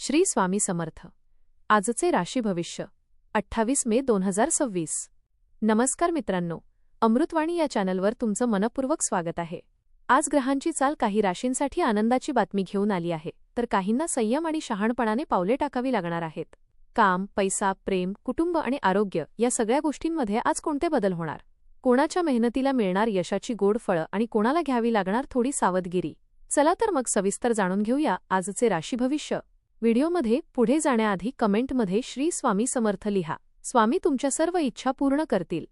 श्री स्वामी समर्थ. आजचे राशी भविष्य 28 मे 2026. नमस्कार मित्रांनो, अमृतवाणी या चॅनलवर तुमचं मनपूर्वक स्वागत आहे. आज ग्रहांची चाल काही राशींसाठी आनंदाची बातमी घेऊन आली आहे, तर काहींना संयम आणि शहाणपणाने पावले टाकावी लागणार आहेत. काम, पैसा, प्रेम, कुटुंब आणि आरोग्य या सगळ्या गोष्टींमध्ये आज कोणते बदल होणार? कोणाच्या मेहनतीला मिळणार यशाची गोड फळं आणि कोणाला घ्यावी लागणार थोडी सावधगिरी? चला तर मग सविस्तर जाणून घेऊया आजचे राशी भविष्य. व्हिडिओमध्ये पुढे जाण्याआधी कमेंटमध्ये श्री स्वामी समर्थ लिहा. स्वामी तुमच्या सर्व इच्छा पूर्ण करतील.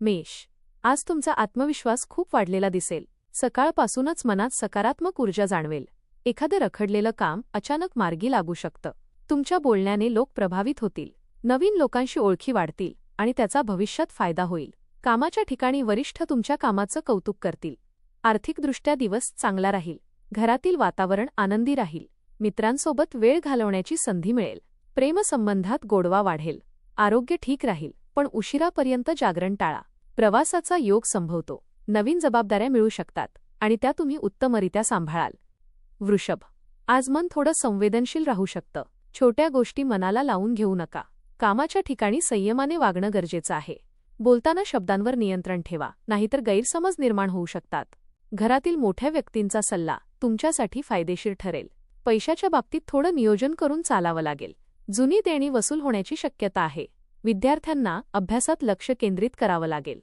मेष, आज तुमचा आत्मविश्वास खूप वाढलेला दिसेल. सकाळपासूनच मनात सकारात्मक ऊर्जा जाणवेल. एखादं रखडलेलं काम अचानक मार्गी लागू शकतं. तुमच्या बोलण्याने लोक प्रभावित होतील. नवीन लोकांशी ओळखी वाढतील आणि त्याचा भविष्यात फायदा होईल. कामाच्या ठिकाणी वरिष्ठ तुमच्या कामाचं कौतुक करतील. आर्थिकदृष्ट्या दिवस चांगला राहील. घरातील वातावरण आनंदी राहील. मित्रांसोबत वेळ घालवण्याची संधी मिळेल. प्रेमसंबंधात गोडवा वाढेल. आरोग्य ठीक राहील, पण उशिरापर्यंत जागरण टाळा. प्रवासाचा योग संभवतो. नवीन जबाबदाऱ्या मिळू शकतात आणि त्या तुम्ही उत्तमरित्या सांभाळाल. वृषभ, आज मन थोडं संवेदनशील राहू शकतं. छोट्या गोष्टी मनाला लावून घेऊ नका. कामाच्या ठिकाणी संयमाने वागणं गरजेचं आहे. बोलताना शब्दांवर नियंत्रण ठेवा, नाहीतर गैरसमज निर्माण होऊ शकतात. घरातील मोठ्या व्यक्तींचा सल्ला तुमच्यासाठी फायदेशीर ठरेल. पैशाच्या बाबतीत थोडं नियोजन करून चालावं लागेल. जुनी देणी वसूल होण्याची शक्यता आहे. विद्यार्थ्यांना अभ्यासात लक्ष केंद्रित करावं लागेल.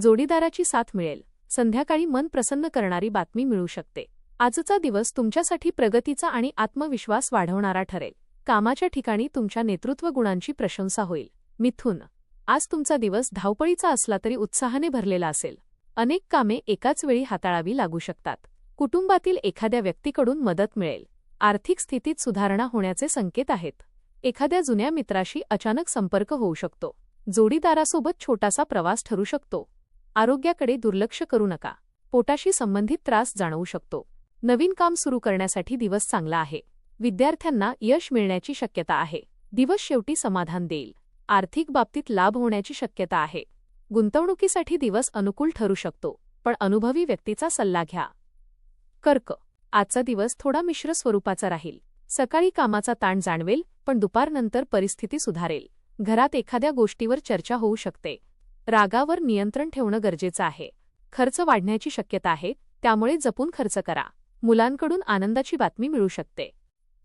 जोडीदाराची साथ मिळेल. संध्याकाळी मन प्रसन्न करणारी बातमी मिळू शकते. आजचा दिवस तुमच्यासाठी प्रगतीचा आणि आत्मविश्वास वाढवणारा ठरेल. कामाच्या ठिकाणी तुमच्या नेतृत्व गुणांची प्रशंसा होईल. मिथुन, आज तुमचा दिवस धावपळीचा असला तरी उत्साहाने भरलेला असेल. अनेक कामे एकाच वेळी हाताळावी लागू शकतात. कुटुंबातील एखाद्या व्यक्तीकडून मदत मिळेल. आर्थिक स्थितीत सुधारणा होण्याचे संकेत आहेत. एखाद्या जुन्या मित्राशी अचानक संपर्क होऊ शकतो. जोडीदारासोबत छोटासा प्रवास ठरू शकतो. आरोग्याकडे दुर्लक्ष करू नका. पोटाशी संबंधित त्रास जाणवू शकतो. नवीन काम सुरू करण्यासाठी दिवस चांगला आहे. विद्यार्थ्यांना यश मिळण्याची शक्यता आहे. दिवस शेवटी समाधान देईल. आर्थिक बाबतीत लाभ होण्याची शक्यता आहे. गुंतवणुकीसाठी दिवस अनुकूल ठरू शकतो, पण अनुभवी व्यक्तीचा सल्ला घ्या. कर्क, आजचा दिवस थोडा मिश्र स्वरूपाचा राहील. सकाळी कामाचा ताण जाणवेल, पण दुपारनंतर परिस्थिती सुधारेल. घरात एखाद्या गोष्टीवर चर्चा होऊ शकते. रागावर नियंत्रण ठेवणं गरजेचं आहे. खर्च वाढण्याची शक्यता आहे, त्यामुळे जपून खर्च करा. मुलांकडून आनंदाची बातमी मिळू शकते.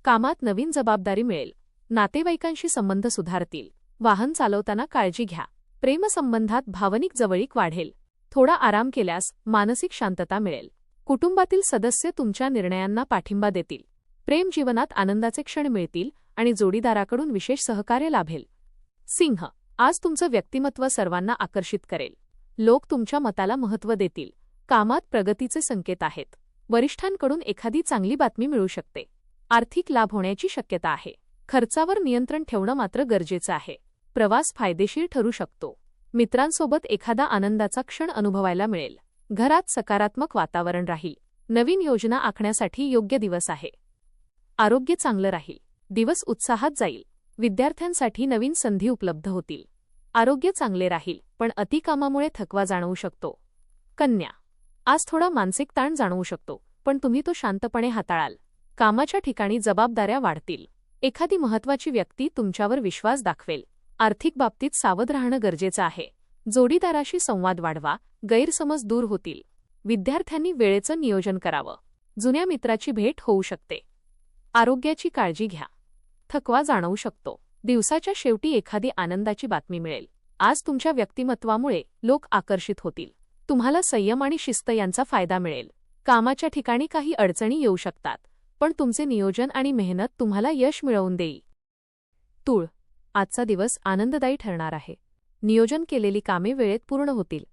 कामात नवीन जबाबदारी मिळेल. नातेवाईकांशी संबंध सुधारतील. वाहन चालवताना काळजी घ्या. प्रेमसंबंधात भावनिक जवळीक वाढेल. थोडा आराम केल्यास मानसिक शांतता मिळेल. कुटुंबातील सदस्य तुमच्या निर्णयांना पाठिंबा देतील. प्रेम जीवनात आनंदाचे क्षण मिळतील आणि जोडीदाराकडून विशेष सहकार्य लाभेल. सिंह, आज तुमचं व्यक्तिमत्व सर्वांना आकर्षित करेल. लोक तुमच्या मताला महत्त्व देतील. कामात प्रगतीचे संकेत आहेत. वरिष्ठांकडून एखादी चांगली बातमी मिळू शकते. आर्थिक लाभ होण्याची शक्यता आहे. खर्चावर नियंत्रण ठेवणं मात्र गरजेचं आहे. प्रवास फायदेशीर ठरू शकतो. मित्रांसोबत एखादा आनंदाचा क्षण अनुभवायला मिळेल. घरात सकारात्मक वातावरण राहील. नवीन योजना आखण्यासाठी योग्य दिवस आहे. आरोग्य चांगलं राहील. दिवस उत्साहात जाईल. विद्यार्थ्यांसाठी नवीन संधी उपलब्ध होतील. आरोग्य चांगले राहील, पण अतिकामामुळे थकवा जाणवू शकतो. कन्या, आज थोडा मानसिक ताण जाणवू शकतो, पण तुम्ही तो शांतपणे हाताळाल. कामाच्या ठिकाणी जबाबदाऱ्या वाढतील. एखादी महत्त्वाची व्यक्ती तुमच्यावर विश्वास दाखवेल. आर्थिक बाबतीत सावध राहणं गरजेचं आहे. जोडीदाराशी संवाद वाढवा. गैरसमज दूर होतील. विद्यार्थ्यांनी वेळेचं नियोजन करावं. जुन्या मित्राची भेट होऊ शकते. आरोग्याची काळजी घ्या. थकवा जाणवू शकतो. दिवसाच्या शेवटी एखादी आनंदाची बातमी मिळेल. आज तुमच्या व्यक्तिमत्वामुळे लोक आकर्षित होतील. तुम्हाला संयम आणि शिस्त यांचा फायदा मिळेल. कामाच्या ठिकाणी काही अडचणी येऊ शकतात, पण तुमचे नियोजन आणि मेहनत तुम्हाला यश मिळवून देईल. तूळ, आजचा दिवस आनंददायी ठरणार आहे. नियोजन केलेली कामे वेळेत पूर्ण होतील.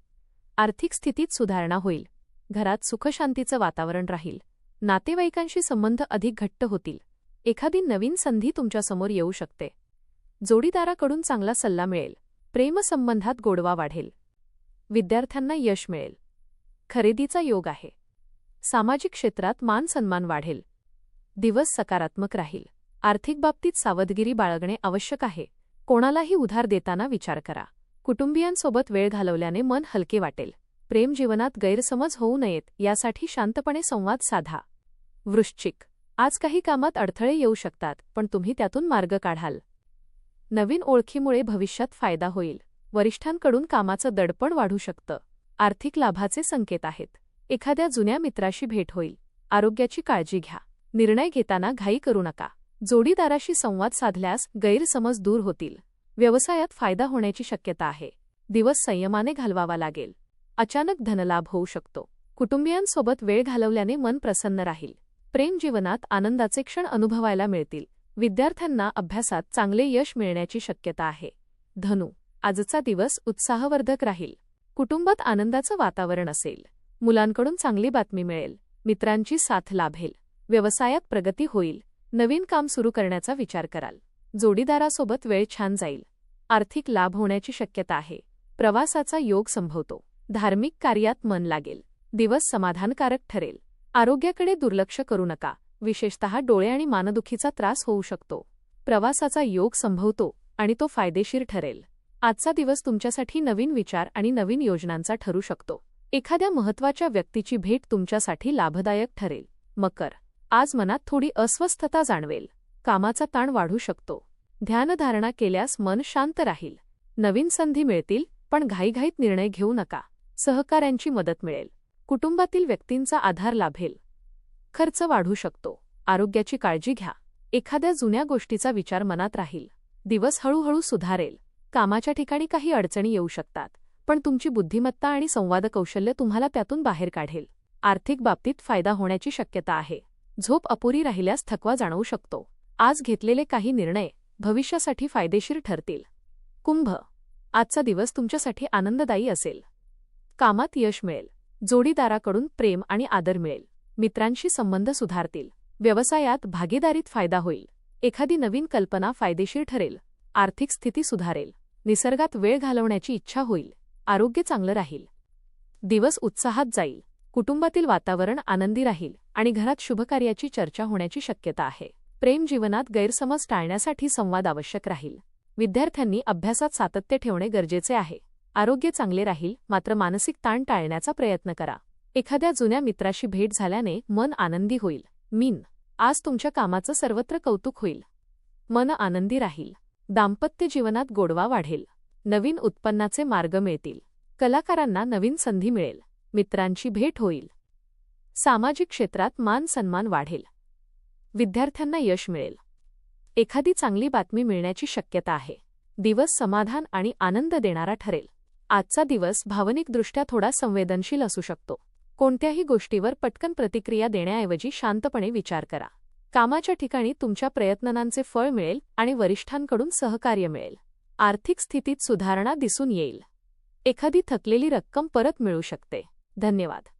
आर्थिक स्थितीत सुधारणा होईल. घरात सुखशांतीचं वातावरण राहील. नातेवाईकांशी संबंध अधिक घट्ट होतील. एखादी नवीन संधी तुमच्यासमोर येऊ शकते. जोडीदाराकडून चांगला सल्ला मिळेल. प्रेमसंबंधात गोडवा वाढेल. विद्यार्थ्यांना यश मिळेल. खरेदीचा योग आहे. सामाजिक क्षेत्रात मान सन्मान वाढेल. दिवस सकारात्मक राहील. आर्थिक बाबतीत सावधगिरी बाळगणे आवश्यक आहे. कोणालाही उधार देताना विचार करा. कुटुंबियांसोबत वेळ घालवल्याने मन हलके वाटेल. प्रेम जीवनात गैरसमज होऊ नयेत यासाठी शांतपणे संवाद साधा. वृश्चिक, आज काही कामात अडथळे येऊ शकतात, पण तुम्ही त्यातून मार्ग काढाल. नवीन ओळखीमुळे भविष्यात फायदा होईल. वरिष्ठांकडून कामाचं दडपण वाढू शकतं. आर्थिक लाभाचे संकेत आहेत. एखाद्या जुन्या मित्राशी भेट होईल. आरोग्याची काळजी घ्या. निर्णय घेताना घाई करू नका. जोडीदाराशी संवाद साधल्यास गैरसमज दूर होतील. व्यवसायात फायदा होण्याची शक्यता आहे. दिवस संयमाने घालवावा लागेल. अचानक धनलाभ होऊ शकतो. कुटुंबियांसोबत वेळ घालवल्याने मन प्रसन्न राहील. प्रेम जीवनात आनंदाचे क्षण अनुभवायला मिळतील. विद्यार्थ्यांना अभ्यासात चांगले यश मिळण्याची शक्यता आहे. धनु, आजचा दिवस उत्साहवर्धक राहील. कुटुंबात आनंदाचं वातावरण असेल. मुलांकडून चांगली बातमी मिळेल. मित्रांची साथ लाभेल. व्यवसायात प्रगती होईल. नवीन काम सुरू करण्याचा विचार कराल. जोडीदारासोबत वेळ छान जाईल. आर्थिक लाभ होण्याची शक्यता आहे. प्रवासाचा योग संभवतो. धार्मिक कार्यात मन लागेल. दिवस समाधानकारक ठरेल. आरोग्याकडे दुर्लक्ष करू नका. विशेषतः डोळे आणि मानदुखीचा त्रास होऊ शकतो. प्रवासाचा योग संभवतो आणि तो फायदेशीर ठरेल. आजचा दिवस तुमच्यासाठी नवीन विचार आणि नवीन योजनांचा ठरू शकतो. एखाद्या महत्त्वाच्या व्यक्तीची भेट तुमच्यासाठी लाभदायक ठरेल. मकर, आज मनात थोडी अस्वस्थता जाणवेल. कामाचा ताण वाढू शकतो. ध्यानधारणा केल्यास मन शांत राहील. नवीन संधी मिळतील, पण घाईघाईत निर्णय घेऊ नका. सहकाऱ्यांची मदत मिळेल. कुटुंबातील व्यक्तींचा आधार लाभेल. खर्च वाढू शकतो. आरोग्याची काळजी घ्या. एखाद्या जुन्या गोष्टीचा विचार मनात राहील. दिवस हळूहळू सुधारेल. कामाच्या ठिकाणी काही अडचणी येऊ शकतात, पण तुमची बुद्धिमत्ता आणि संवाद कौशल्य तुम्हाला त्यातून बाहेर काढेल. आर्थिक बाबतीत फायदा होण्याची शक्यता आहे. झोप अपुरी राहिल्यास थकवा जाणवू शकतो. आज घेतलेले काही निर्णय भविष्यासाठी फायदेशीर ठरतील. कुंभ, आजचा दिवस तुमच्यासाठी आनंददायी असेल. कामात यश मिळेल. जोडीदाराकडून प्रेम आणि आदर मिळेल. मित्रांशी संबंध सुधारतील. व्यवसायात भागीदारीत फायदा होईल. एखादी नवीन कल्पना फायदेशीर ठरेल. आर्थिक स्थिती सुधारेल. निसर्गात वेळ घालवण्याची इच्छा होईल. आरोग्य चांगलं राहील. दिवस उत्साहात जाईल. कुटुंबातील वातावरण आनंदी राहील आणि घरात शुभकार्याची चर्चा होण्याची शक्यता आहे. प्रेम जीवनात गैरसमज टाळण्यासाठी संवाद आवश्यक राहील. विद्यार्थ्यांनी अभ्यासात सातत्य ठेवणे गरजेचे आहे. आरोग्य चांगले राहील, मात्र मानसिक ताण टाळण्याचा प्रयत्न करा. एखाद्या जुन्या मित्राशी भेट झाल्याने मन आनंदी होईल. मीन, आज तुमच्या कामाचं सर्वत्र कौतुक होईल. मन आनंदी राहील. दाम्पत्य जीवनात गोडवा वाढेल. नवीन उत्पन्नाचे मार्ग मिळतील. कलाकारांना नवीन संधी मिळेल. मित्रांची भेट होईल. सामाजिक क्षेत्रात मान सन्मान वाढेल. विद्यार्थ्यांना यश मिळेल. एखादी चांगली बातमी मिळण्याची शक्यता आहे. दिवस समाधान आणि आनंद देणारा ठरेल. आजचा दिवस भावनिकदृष्ट्या थोडा संवेदनशील असू शकतो. कोणत्याही गोष्टीवर पटकन प्रतिक्रिया देण्याऐवजी शांतपणे विचार करा. कामाच्या ठिकाणी तुमच्या प्रयत्नांचे फळ मिळेल आणि वरिष्ठांकडून सहकार्य मिळेल. आर्थिक स्थितीत सुधारणा दिसून येईल. एखादी थकलेली रक्कम परत मिळू शकते. धन्यवाद.